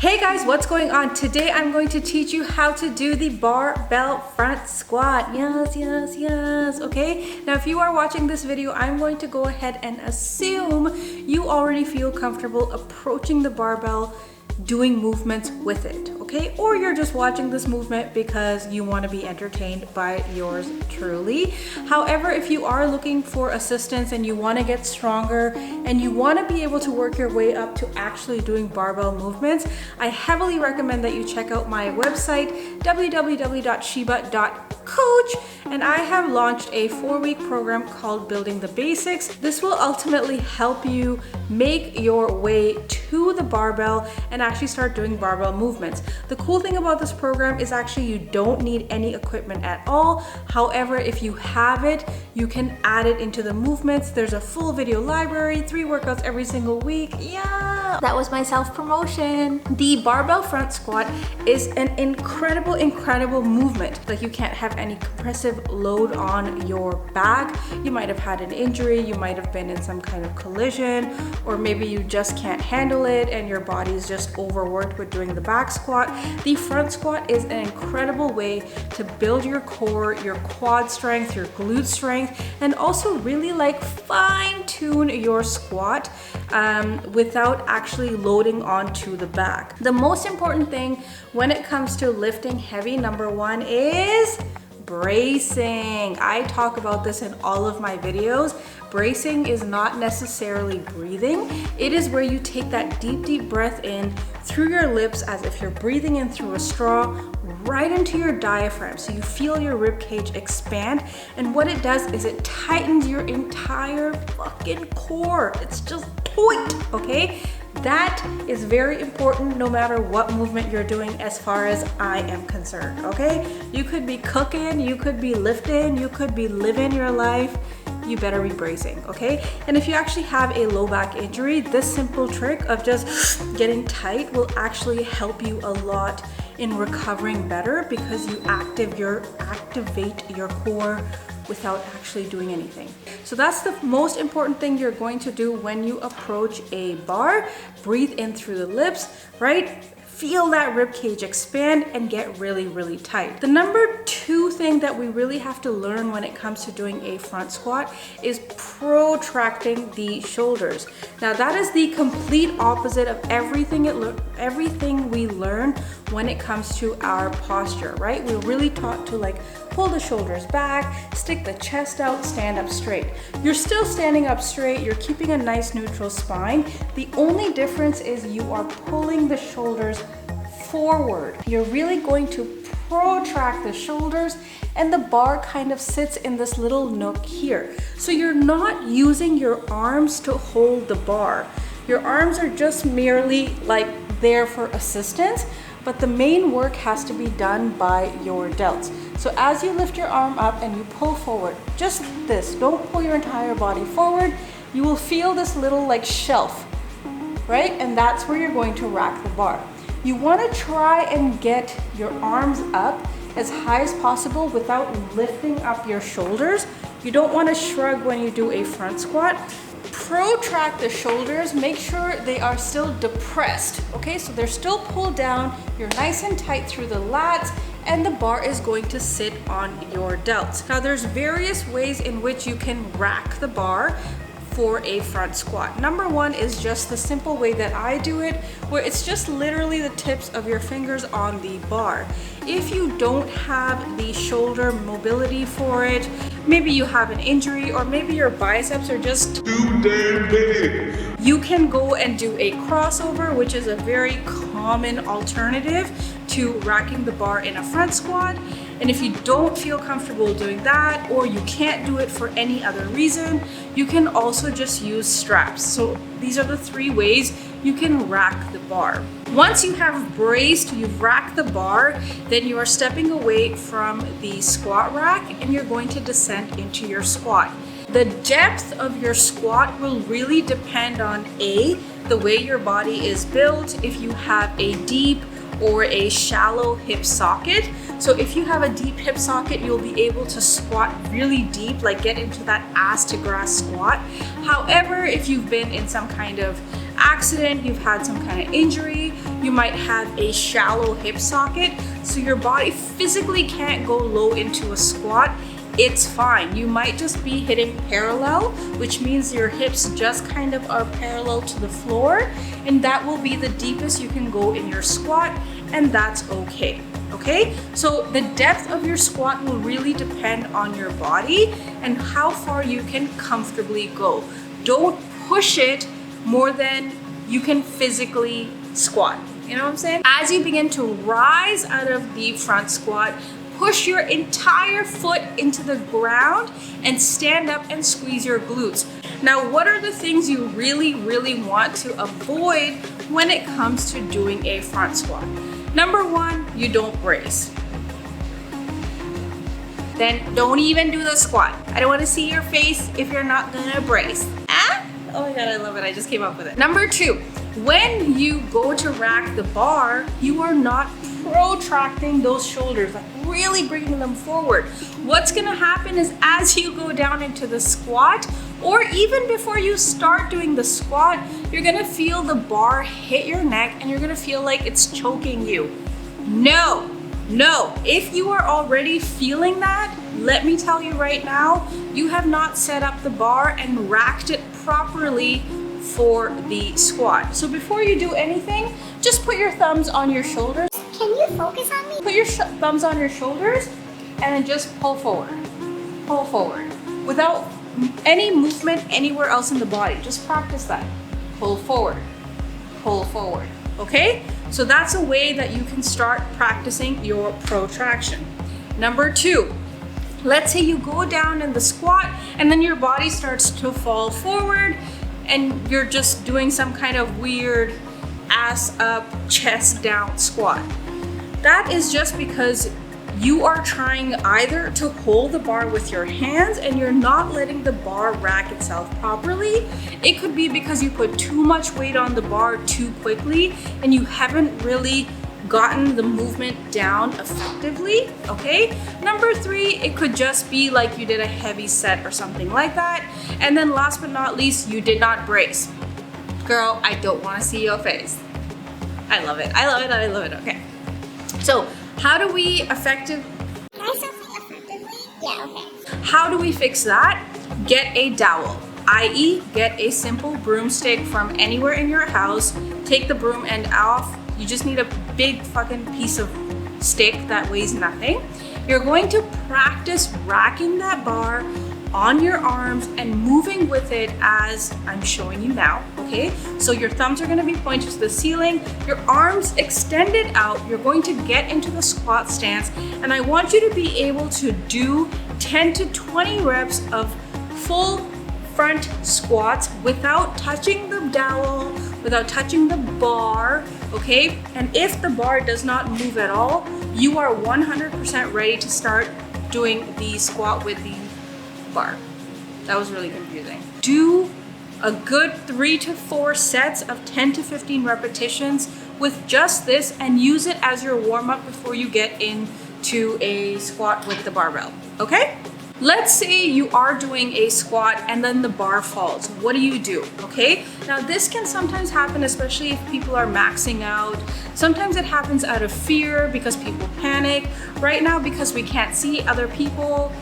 Hey guys, what's going on? Today I'm going to teach you how to do the barbell front squat. Yes. Okay, now if you are watching this video, I'm going to go ahead and assume you already feel comfortable approaching the barbell, doing movements with it, okay? Or you're just watching this movement because you want to be entertained by yours truly. However, if you are looking for assistance and you want to get stronger and you want to be able to work your way up to actually doing barbell movements, I heavily recommend that you check out my website, www.shiba.coach, and I have launched a 4-week program called Building the Basics. This will ultimately help you make your way to the barbell and actually start doing barbell movements. The cool thing about this program is actually you don't need any equipment at all. However, if you have it, you can add it into the movements. There's a full video library, 3 workouts every single week. Yeah, that was my self-promotion. The barbell front squat is an incredible movement. Like, you can't have any compressive load on your back. You might have had an injury, you might have been in some kind of collision, or maybe you just can't handle it and your body is just overworked with doing the back squat. The front squat is an incredible way to build your core, your quad strength, your glute strength, and also really like fine tune your squat without actually loading onto the back. The most important thing when it comes to lifting heavy, number 1 is bracing. I talk about this in all of my videos. Bracing is not necessarily breathing. It is where you take that deep breath in through your lips as if you're breathing in through a straw right into your diaphragm. So you feel your rib cage expand, and what it does is it tightens your entire fucking core. It's just tight, okay? That is very important no matter what movement you're doing as far as I am concerned, okay? You could be cooking, you could be lifting, you could be living your life. You better be bracing, okay? And if you actually have a low back injury, this simple trick of just getting tight will actually help you a lot in recovering better because you activate your core without actually doing anything. So that's the most important thing you're going to do when you approach a bar. Breathe in through the lips, right? Feel that rib cage expand and get really tight. The number 2 thing that we really have to learn when it comes to doing a front squat is protracting the shoulders. Now that is the complete opposite of everything we learn when it comes to our posture, right? We're really taught to like pull the shoulders back, stick the chest out, stand up straight. You're still standing up straight, you're keeping a nice neutral spine. The only difference is you are pulling the shoulders forward. You're really going to protract the shoulders, and the bar kind of sits in this little nook here. So you're not using your arms to hold the bar. Your arms are just merely like there for assistance, but the main work has to be done by your delts. So as you lift your arm up and you pull forward, just this, don't pull your entire body forward, you will feel this little like shelf, right? And that's where you're going to rack the bar. You want to try and get your arms up as high as possible without lifting up your shoulders. You don't want to shrug when you do a front squat. Protract the shoulders, make sure they are still depressed, okay? So they're still pulled down, you're nice and tight through the lats, and the bar is going to sit on your delts. Now there's various ways in which you can rack the bar for a front squat. Number 1 is just the simple way that I do it, where it's just literally the tips of your fingers on the bar. If you don't have the shoulder mobility for it, maybe you have an injury, or maybe your biceps are just too damn big, you can go and do a crossover, which is a very common alternative to racking the bar in a front squat. And if you don't feel comfortable doing that, or you can't do it for any other reason, you can also just use straps. So these are the 3 ways you can rack the bar. Once you have braced, you've racked the bar, then you are stepping away from the squat rack and you're going to descend into your squat. The depth of your squat will really depend on the way your body is built, if you have a deep or a shallow hip socket. So if you have a deep hip socket, you'll be able to squat really deep, like get into that ass to grass squat. However, if you've been in some kind of accident, you've had some kind of injury, You might have a shallow hip socket, so your body physically can't go low into a squat. It's fine. You might just be hitting parallel, which means your hips just kind of are parallel to the floor, and that will be the deepest you can go in your squat, and that's okay. Okay, so the depth of your squat will really depend on your body and how far you can comfortably go. Don't push it more than you can physically squat. You know what I'm saying? As you begin to rise out of the front squat, push your entire foot into the ground and stand up and squeeze your glutes. Now, what are the things you really want to avoid when it comes to doing a front squat? Number one, you don't brace. Then don't even do the squat. I don't want to see your face if you're not gonna brace. Ah? Oh my God, I love it. I just came up with it. Number two, when you go to rack the bar, you are not protracting those shoulders, like really bringing them forward. What's gonna happen is as you go down into the squat, or even before you start doing the squat, you're gonna feel the bar hit your neck and you're gonna feel like it's choking you. No. If you are already feeling that, let me tell you right now, you have not set up the bar and racked it properly for the squat. So before you do anything, just put your thumbs on your shoulders. Can you focus on me? Put your thumbs on your shoulders and then just pull forward. Pull forward. Without any movement anywhere else in the body. Just practice that. Pull forward. Pull forward. Okay? So that's a way that you can start practicing your protraction. Number two, let's say you go down in the squat and then your body starts to fall forward and you're just doing some kind of weird ass up, chest down squat. That is just because you are trying either to hold the bar with your hands and you're not letting the bar rack itself properly. It could be because you put too much weight on the bar too quickly and you haven't really gotten the movement down effectively, okay? Number three, it could just be like you did a heavy set or something like that. And then last but not least, you did not brace. Girl, I don't want to see your face. I love it. Okay. So how do we effectively? Yeah, okay. How do we fix that? Get a dowel, i.e. get a simple broomstick from anywhere in your house. Take the broom end off. You just need a big fucking piece of stick that weighs nothing. You're going to practice racking that bar on your arms and moving with it as I'm showing you now, okay? So your thumbs are gonna be pointed to the ceiling, your arms extended out, you're going to get into the squat stance, and I want you to be able to do 10 to 20 reps of full front squats without touching the dowel, without touching the bar, okay? And if the bar does not move at all, you are 100% ready to start doing the squat with the bar. That was really confusing. Do a good 3 to 4 sets of 10 to 15 repetitions with just this and use it as your warm-up before you get into a squat with the barbell, okay? Let's say you are doing a squat and then the bar falls. What do? Okay? Now this can sometimes happen, especially if people are maxing out. Sometimes it happens out of fear because people panic. Right now, because we can't see other people,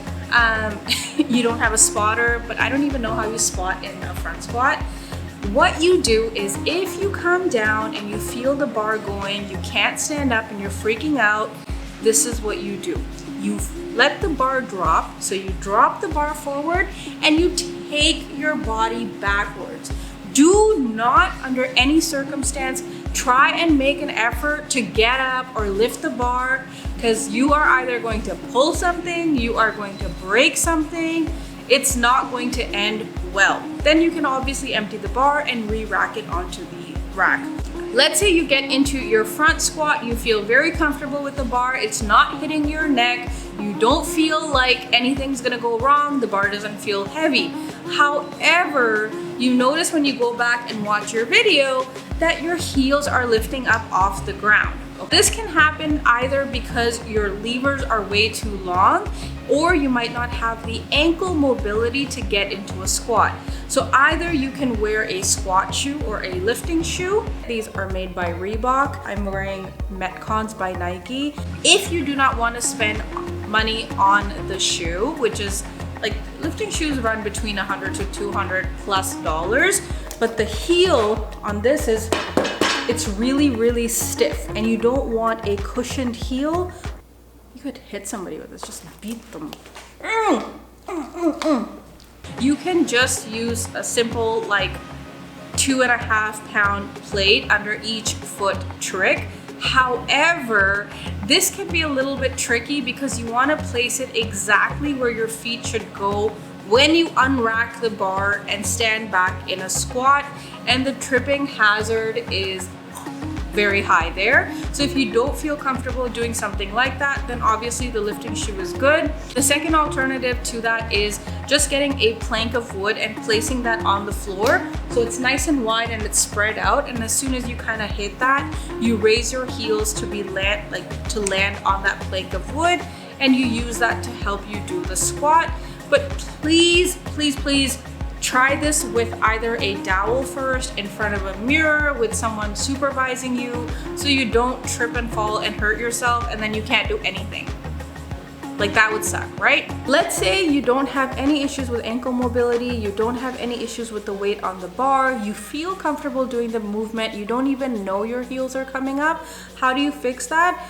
you don't have a spotter, but I don't even know how you spot in a front squat. What you do is if you come down and you feel the bar going, you can't stand up and you're freaking out, this is what you do. You let the bar drop, so you drop the bar forward and you take your body backwards. Do not, under any circumstance, try and make an effort to get up or lift the bar, because you are either going to pull something, you are going to break something. It's not going to end well. Then you can obviously empty the bar and re-rack it onto the rack. Let's say you get into your front squat, you feel very comfortable with the bar, it's not hitting your neck, you don't feel like anything's gonna go wrong, the bar doesn't feel heavy. However, you notice when you go back and watch your video that your heels are lifting up off the ground. This can happen either because your levers are way too long, or you might not have the ankle mobility to get into a squat. So either you can wear a squat shoe or a lifting shoe. These are made by Reebok. I'm wearing Metcons by Nike. If you do not want to spend money on the shoe, which is like lifting shoes run between $100 to $200+, but the heel on this it's really, really stiff, and you don't want a cushioned heel. You could hit somebody with this, just beat them. You can just use a simple like 2.5 pound plate under each foot trick. However, this can be a little bit tricky because you want to place it exactly where your feet should go when you unrack the bar and stand back in a squat, and the tripping hazard is very high there. So if you don't feel comfortable doing something like that, then obviously the lifting shoe is good. The second alternative to that is just getting a plank of wood and placing that on the floor so it's nice and wide and it's spread out, and as soon as you kind of hit that, you raise your heels to land on that plank of wood, and you use that to help you do the squat. But please, please, please try this with either a dowel first in front of a mirror with someone supervising you, so you don't trip and fall and hurt yourself and then you can't do anything. Like, that would suck, right? Let's say you don't have any issues with ankle mobility, you don't have any issues with the weight on the bar, you feel comfortable doing the movement, you don't even know your heels are coming up. How do you fix that?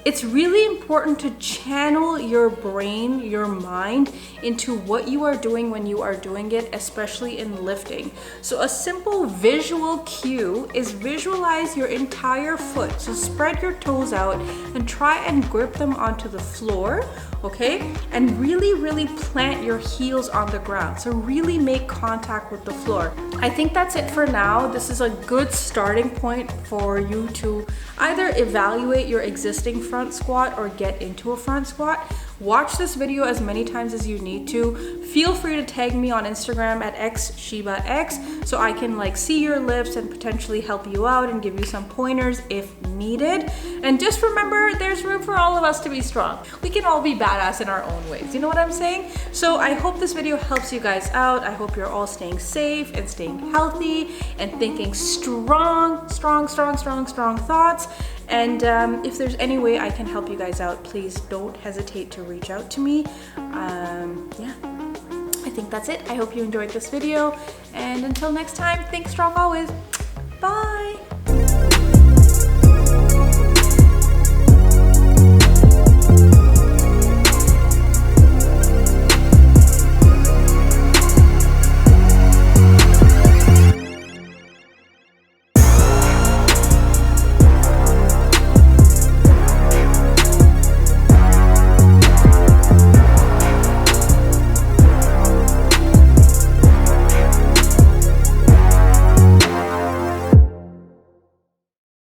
It's really important to channel your brain, your mind, into what you are doing when you are doing it, especially in lifting. So a simple visual cue is visualize your entire foot. So spread your toes out and try and grip them onto the floor, okay? And really, really plant your heels on the ground. So really make contact with the floor. I think that's it for now. This is a good starting point for you to either evaluate your existing front squat or get into a front squat. Watch this video as many times as you need to. Feel free to tag me on Instagram at xshibax so I can like see your lifts and potentially help you out and give you some pointers if needed. And just remember, there's room for all of us to be strong. We can all be badass in our own ways. You know what I'm saying? So I hope this video helps you guys out. I hope you're all staying safe and staying healthy and thinking strong thoughts. And if there's any way I can help you guys out, please don't hesitate to reach out to me. Yeah, I think that's it. I hope you enjoyed this video, and until next time, think strong always. Bye.